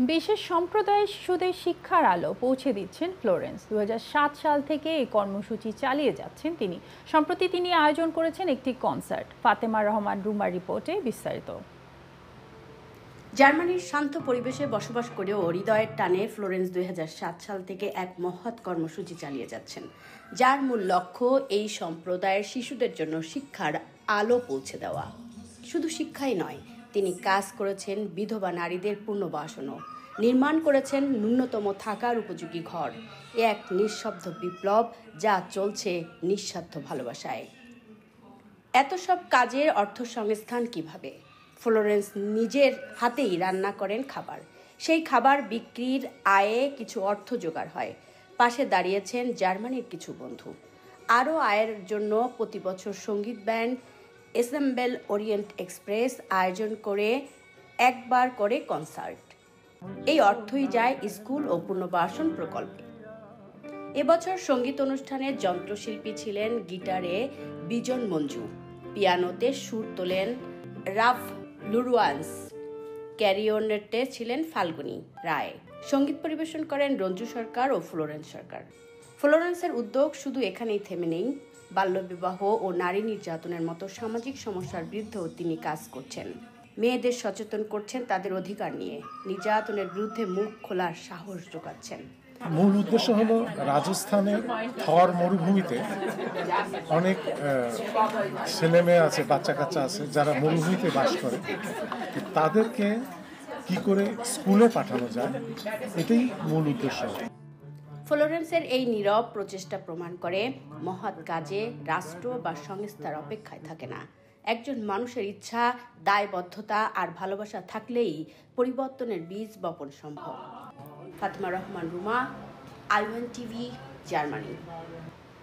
বিশেষ সম্প্রদায়ের শিশুদের শিক্ষার আলো পৌঁছে দিচ্ছেন ফ্লোরেন্স। 2007 সাল থেকে এই কর্মসূচি চালিয়ে যাচ্ছেন তিনি। সম্প্রতি তিনি আয়োজন করেছেন একটি কনসার্ট। ফাতেমা রহমান রুমার রিপোর্টে বিস্তারিত। জার্মানির শান্ত পরিবেশে বসবাস করেও হৃদয়ের টানে ফ্লোরেন্স 2007 সাল থেকে এক মহৎ কর্মসূচি চালিয়ে যাচ্ছেন, যার মূল লক্ষ্য এই সম্প্রদায়ের শিশুদের জন্য শিক্ষার আলো পৌঁছে দেওয়া। শুধু শিক্ষাই নয়, তিনি কাজ করেছেন বিধবা নারীদের পুনর্বাসনও, নির্মাণ করেছেন ন্যূনতম থাকার উপযোগী ঘর। এ এক নিঃশব্দ বিপ্লব, যা চলছে নিঃস্বার্থ ভালোবাসায়। এত সব কাজের অর্থসংস্থান কিভাবে? ফ্লোরেন্স নিজের হাতেই রান্না করেন খাবার। সেই খাবার বিক্রির আয়ে কিছু অর্থ জোগাড় হয়। পাশে দাঁড়িয়েছেন জার্মানির কিছু বন্ধু। আরও আয়ের জন্য প্রতি বছর সঙ্গীত ব্যান্ড এসেম্বল ওরিয়েন্ট এক্সপ্রেস আয়োজন করে একবার করে কনসার্ট। এই অর্থই যায় স্কুল ও পুনর্বাসন প্রকল্পে। এবছর সঙ্গীত অনুষ্ঠানের যন্ত্রশিল্পী ছিলেন গিটারে বিজন মঞ্জু, পিয়ানোতে সুর তোলেন রাফ লুরুয়ান্স, ক্যারিওনেটে ছিলেন ফাল্গুনী রায়, সঙ্গীত পরিবেশন করেন রঞ্জু সরকার ও ফ্লোরেন্স সরকার। ফ্লোরেন্সের উদ্যোগ শুধু এখানেই থেমে নেই। বাল্যবিবাহ ও নারী নির্যাতনের মতো সামাজিক সমস্যার বিরুদ্ধেও তিনি কাজ করছেন। মেয়েদের সচেতন করছেন তাদের অধিকার নিয়ে, নির্যাতনের বিরুদ্ধে মুখ খোলার সাহস যোগাচ্ছেন। মূল উদ্দেশ্য হলো রাজস্থানের থর মরুভূমিতে অনেক ছেলে মেয়ে আছে, বাচ্চা কাচ্চা আছে যারা মরুভূমিতে বাস করে। তাদেরকে কি করে স্কুলে পাঠানো যায়, এটাই মূল উদ্দেশ্য। ফ্লোরেন্সের এই নীরব প্রচেষ্টা প্রমাণ করে মহৎ কাজে রাষ্ট্র বা সংস্থার অপেক্ষায় থাকে না। একজন মানুষের ইচ্ছা, দায়বদ্ধতা আর ভালোবাসা থাকলেই পরিবর্তনের বীজ বপন সম্ভব। Fatema Rahman Ruma, I1TV, Germany.